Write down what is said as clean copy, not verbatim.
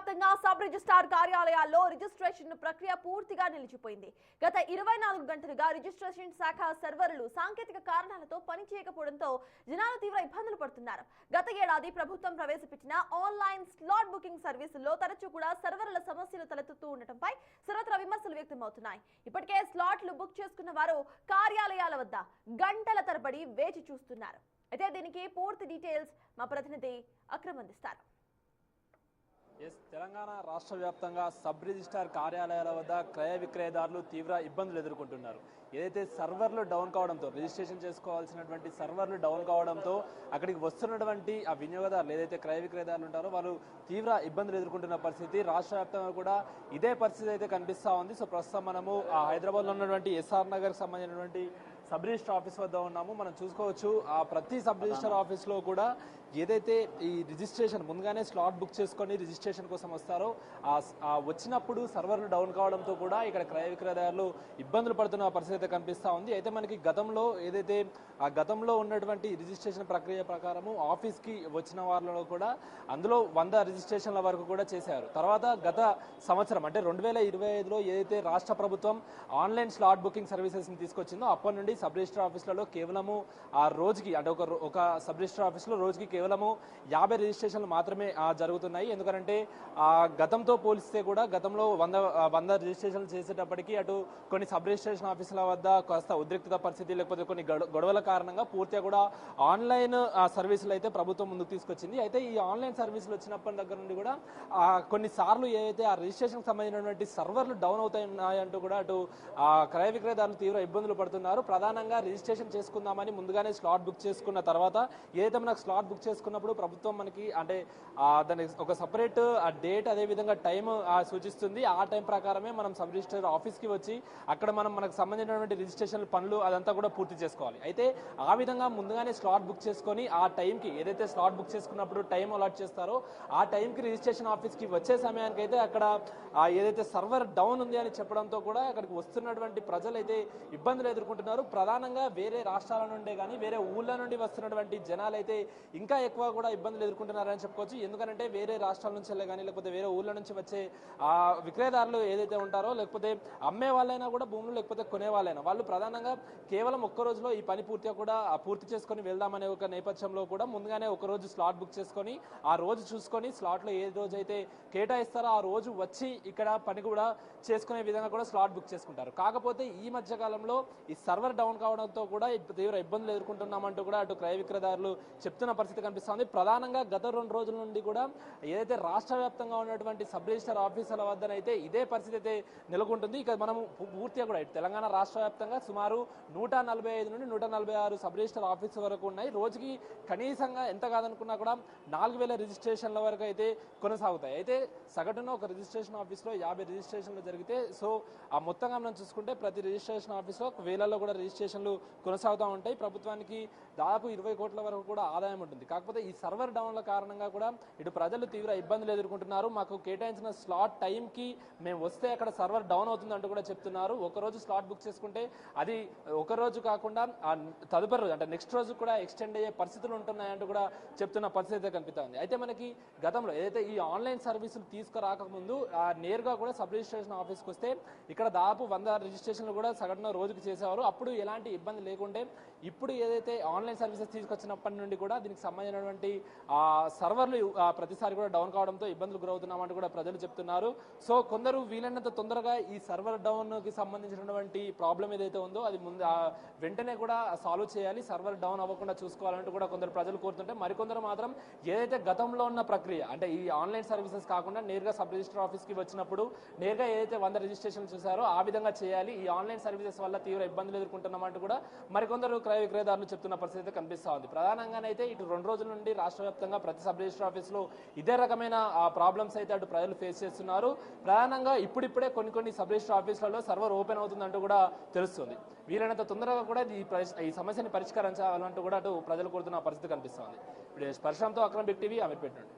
వ్యాప్తంగా sub registrar కార్యాలయాల్లో registration ప్రక్రియ పూర్తిగా నిలిచిపోయింది. గత 24 గంటలుగా రిజిస్ట్రేషన్ శాఖ సర్వర్లు సాంకేతిక కారణాలతో పనిచేయకపోవడంతో జనాలు తీవ్ర ఇబ్బందులు పడుతున్నారు. గత ఏడాది ప్రభుత్వం ప్రవేశపెట్టిన ఆన్లైన్ స్లాట్ బుకింగ్ సర్వీసుల్లో తరచూ కూడా సర్వర్ల సమస్యలు తలెత్తుతూ ఉండటంపై సర్వత్రా విమర్శలు వ్యక్తమవుతున్నాయి. ఇప్పటికే స్లాట్లు బుక్ చేసుకున్న వారు కార్యాలయాల వద్ద గంటల తరబడి వేచి చూస్తున్నారు. అయితే దీనికి పూర్తి డీటెయిల్స్ మా ప్రతినిధి అక్రమ్ అందిస్తారు. తెలంగాణ రాష్ట్ర వ్యాప్తంగా సబ్ రిజిస్ట్రార్ కార్యాలయాల వద్ద క్రయ విక్రయదారులు తీవ్ర ఇబ్బందులు ఎదుర్కొంటున్నారు. ఏదైతే సర్వర్లు డౌన్ కావడంతో రిజిస్ట్రేషన్ చేసుకోవాల్సినటువంటి సర్వర్లు డౌన్ కావడంతో అక్కడికి వస్తున్నటువంటి ఆ వినియోగదారులు ఏదైతే క్రయ విక్రయదారులు ఉంటారో వాళ్ళు తీవ్ర ఇబ్బందులు ఎదుర్కొంటున్న పరిస్థితి రాష్ట్ర వ్యాప్తంగా కూడా ఇదే పరిస్థితి అయితే కనిపిస్తూ ఉంది. సో ప్రస్తుతం మనము హైదరాబాద్లో ఉన్నటువంటి ఎస్ఆర్ నగర్కి సంబంధించినటువంటి సబ్ రిజిస్టర్ ఆఫీస్ వద్ద ఉన్నాము. మనం చూసుకోవచ్చు ఆ ప్రతి సబ్ రిజిస్టర్ ఆఫీస్లో కూడా ఏదైతే ఈ రిజిస్ట్రేషన్ ముందుగానే స్లాట్ బుక్ చేసుకొని రిజిస్ట్రేషన్ కోసం వస్తారో ఆ వచ్చినప్పుడు సర్వర్లు డౌన్ కావడంతో కూడా ఇక్కడ క్రయ విక్రయదారులు ఇబ్బందులు పడుతున్న పరిస్థితి అయితే కనిపిస్తూ ఉంది. అయితే మనకి గతంలో ఏదైతే ఆ గతంలో ఉన్నటువంటి రిజిస్ట్రేషన్ ప్రక్రియ ప్రకారము ఆఫీస్కి వచ్చిన వాళ్ళలో కూడా అందులో 100 రిజిస్ట్రేషన్ల వరకు కూడా చేశారు. తర్వాత గత సంవత్సరం అంటే 2025లో ఏదైతే రాష్ట్ర ప్రభుత్వం ఆన్లైన్ స్లాట్ బుకింగ్ సర్వీసెస్ని తీసుకొచ్చిందో అప్పటి నుండి సబ్ రిజిస్టర్ ఆఫీసులలో కేవలము ఆ రోజుకి అంటే ఒక సబ్ రిజిస్టర్ ఆఫీస్లో రోజుకి కేవలము 50 రిజిస్ట్రేషన్లు మాత్రమే జరుగుతున్నాయి. ఎందుకంటే గతంతో పోలిస్తే కూడా గతంలో 100 రిజిస్ట్రేషన్లు చేసేటప్పటికీ అటు కొన్ని సబ్ రిజిస్ట్రేషన్ ఆఫీసుల వద్ద కాస్త ఉద్రిక్తత పరిస్థితి లేకపోతే కొన్ని గొడవల కారణంగా పూర్తిగా కూడా ఆన్లైన్ సర్వీసులు అయితే ప్రభుత్వం ముందుకు తీసుకొచ్చింది. అయితే ఈ ఆన్లైన్ సర్వీసులు వచ్చినప్పటి దగ్గర నుండి కూడా కొన్నిసార్లు ఏదైతే ఆ రిజిస్ట్రేషన్కి సంబంధించినటువంటి సర్వర్లు డౌన్ అవుతాయన్నాయంటూ కూడా అటు క్రయ విక్రయదారులు తీవ్ర ఇబ్బందులు పడుతున్నారు. ప్రధానంగా రిజిస్ట్రేషన్ చేసుకుందామని ముందుగానే స్లాట్ బుక్ చేసుకున్న తర్వాత ఏదైతే మనకు స్లాట్ బుక్ చేసుకున్నప్పుడు ప్రభుత్వం మనకి అంటే దానికి ఒక సపరేట్ డేట్ అదేవిధంగా టైం సూచిస్తుంది. ఆ టైం ప్రకారమే మనం సబ్ రిజిస్టర్ ఆఫీస్కి వచ్చి అక్కడ మనకు సంబంధించినటువంటి రిజిస్ట్రేషన్ పనులు అదంతా కూడా పూర్తి చేసుకోవాలి. అయితే ఆ విధంగా ముందుగానే స్లాట్ బుక్ చేసుకొని ఆ టైంకి ఏదైతే స్లాట్ బుక్ చేసుకున్నప్పుడు టైం అలాట్ చేస్తారో ఆ టైంకి రిజిస్ట్రేషన్ ఆఫీస్కి వచ్చే సమయానికి అయితే అక్కడ ఏదైతే సర్వర్ డౌన్ ఉంది అని చెప్పడంతో కూడా అక్కడికి వస్తున్నటువంటి ప్రజలు అయితే ఇబ్బందులు ఎదుర్కొంటున్నారు. ప్రధానంగా వేరే రాష్ట్రాల నుండే కానీ వేరే ఊళ్ళ నుండి వస్తున్నటువంటి జనాలు అయితే ఇంకా ఎక్కువ కూడా ఇబ్బందులు ఎదుర్కొంటున్నారని చెప్పుకోవచ్చు. ఎందుకంటే వేరే రాష్ట్రాల నుంచి కానీ లేకపోతే వేరే ఊళ్ళ నుంచి వచ్చే విక్రయదారులు ఏదైతే ఉంటారో లేకపోతే అమ్మే వాళ్ళైనా కూడా భూములు లేకపోతే కొనే వాళ్ళైనా వాళ్ళు ప్రధానంగా కేవలం ఒక్క రోజులో ఈ పని పూర్తి చేసుకొని వెళ్దామనే ఒక నేపథ్యంలో కూడా ముందుగానే ఒక రోజు స్లాట్ బుక్ చేసుకొని ఆ రోజు చూసుకొని స్లాట్లో ఏ రోజు అయితే కేటాయిస్తారో ఆ రోజు వచ్చి ఇక్కడ పని కూడా చేసుకునే విధంగా కూడా స్లాట్ బుక్ చేసుకుంటారు. కాకపోతే ఈ మధ్య కాలంలో ఈ సర్వర్ డౌన్ కావడంతో కూడా తీవ్ర ఇబ్బందులు ఎదుర్కొంటున్నామంటూ కూడా అటు క్రయ విక్రయదారులు చెప్తున్న పరిస్థితి కనిపిస్తుంది. ప్రధానంగా గత 2 రోజుల నుండి కూడా ఏదైతే రాష్ట్ర వ్యాప్తంగా ఉన్నటువంటి సబ్ రిజిస్టర్ ఆఫీసుల వద్దనైతే ఇదే పరిస్థితి అయితే నెలకొంటుంది. ఇక మనం పూర్తిగా కూడా తెలంగాణ రాష్ట్ర వ్యాప్తంగా సుమారు 145 నుండి 146 సబ్ రిజిస్టర్ ఆఫీసు వరకు ఉన్నాయి. రోజుకి కనీసంగా ఎంత కాదనుకున్నా కూడా 4000 రిజిస్ట్రేషన్ల వరకు అయితే కొనసాగుతాయి. అయితే సగటున ఒక రిజిస్ట్రేషన్ ఆఫీస్లో 50 రిజిస్ట్రేషన్లు జరిగితే సో ఆ మొత్తంగా మనం చూసుకుంటే ప్రతి రిజిస్ట్రేషన్ ఆఫీస్లో 1000లో కూడా రిజిస్ట్రేషన్లు కొనసాగుతూ ఉంటాయి. ప్రభుత్వానికి దాదాపు 20 కోట్ల వరకు కూడా ఆదాయం ఉంటుంది. కాకపోతే ఈ సర్వర్ డౌన్ల కారణంగా కూడా ఇటు ప్రజలు తీవ్ర ఇబ్బందులు ఎదుర్కొంటున్నారు. మాకు కేటాయించిన స్లాట్ టైంకి మేము వస్తే అక్కడ సర్వర్ డౌన్ అవుతుంది అంటూ కూడా చెప్తున్నారు. ఒకరోజు స్లాట్ బుక్ చేసుకుంటే అది ఒక రోజు కాకుండా తదుపరి రోజు అంటే నెక్స్ట్ రోజు కూడా ఎక్స్టెండ్ అయ్యే పరిస్థితులు ఉంటున్నాయంటూ కూడా చెప్తున్న పరిస్థితి కనిపిస్తుంది. అయితే మనకి గతంలో ఏదైతే ఈ ఆన్లైన్ సర్వీసులు తీసుకురాకముందు నేరుగా కూడా సబ్ రిజిస్ట్రేషన్ ఆఫీస్కి వస్తే ఇక్కడ దాదాపు 100 రిజిస్ట్రేషన్లు కూడా సగటున రోజుకి చేసేవారు. అప్పుడు ఎలాంటి ఇబ్బంది లేకుంటే ఇప్పుడు ఏదైతే ఆన్లైన్ సర్వీసెస్ తీసుకొచ్చినప్పటి నుండి కూడా దీనికి సంబంధించినటువంటి సర్వర్లు ప్రతిసారి కూడా డౌన్ కావడంతో ఇబ్బందులు గురవుతున్నామంటూ కూడా ప్రజలు చెప్తున్నారు. సో కొందరు వీలైనంత తొందరగా ఈ సర్వర్ డౌన్కి సంబంధించినటువంటి ప్రాబ్లం ఏదైతే ఉందో అది వెంటనే కూడా సాల్వ్ చేయాలి, సర్వర్ డౌన్ అవ్వకుండా చూసుకోవాలంటూ కూడా కొందరు ప్రజలు కోరుతుంటే మరికొందరు మాత్రం ఏదైతే గతంలో ఉన్న ప్రక్రియ అంటే ఈ ఆన్లైన్ సర్వీసెస్ కాకుండా నేరుగా సబ్ రిజిస్టర్ ఆఫీస్కి వచ్చినప్పుడు నేరుగా ఏదైతే 100 రిజిస్ట్రేషన్ చూసారో ఆ విధంగా చేయాలి. ఈ ఆన్లైన్ సర్వీసెస్ వల్ల తీవ్ర ఇబ్బందులు ఎదుర్కొంటున్నామంటూ కూడా మరికొందరు క్రయ విక్రయదారులు చెప్తున్న పరిస్థితి కనిపిస్తూ ఉంది. ప్రధానంగానైతే ఇటు 2 రోజుల నుండి రాష్ట్ర వ్యాప్తంగా ప్రతి సబ్ రిజిస్టర్ ఆఫీస్లో ఇదే రకమైన ప్రాబ్లమ్స్ అయితే అటు ప్రజలు ఫేస్ చేస్తున్నారు. ప్రధానంగా ఇప్పుడిప్పుడే కొన్ని సబ్ రిజిస్టర్ ఆఫీసులలో సర్వర్ ఓపెన్ అవుతుందంటూ కూడా తెలుస్తుంది. వీలైనంత తొందరగా కూడా ఈ సమస్యని పరిష్కరించాలంటూ కూడా అటు ప్రజలు కోరుతున్న పరిస్థితి కనిపిస్తుంది. ఇప్పుడు పరశురామ్తో అక్రమ్ బిగ్ టీవీ అమీర్పేట నుండి.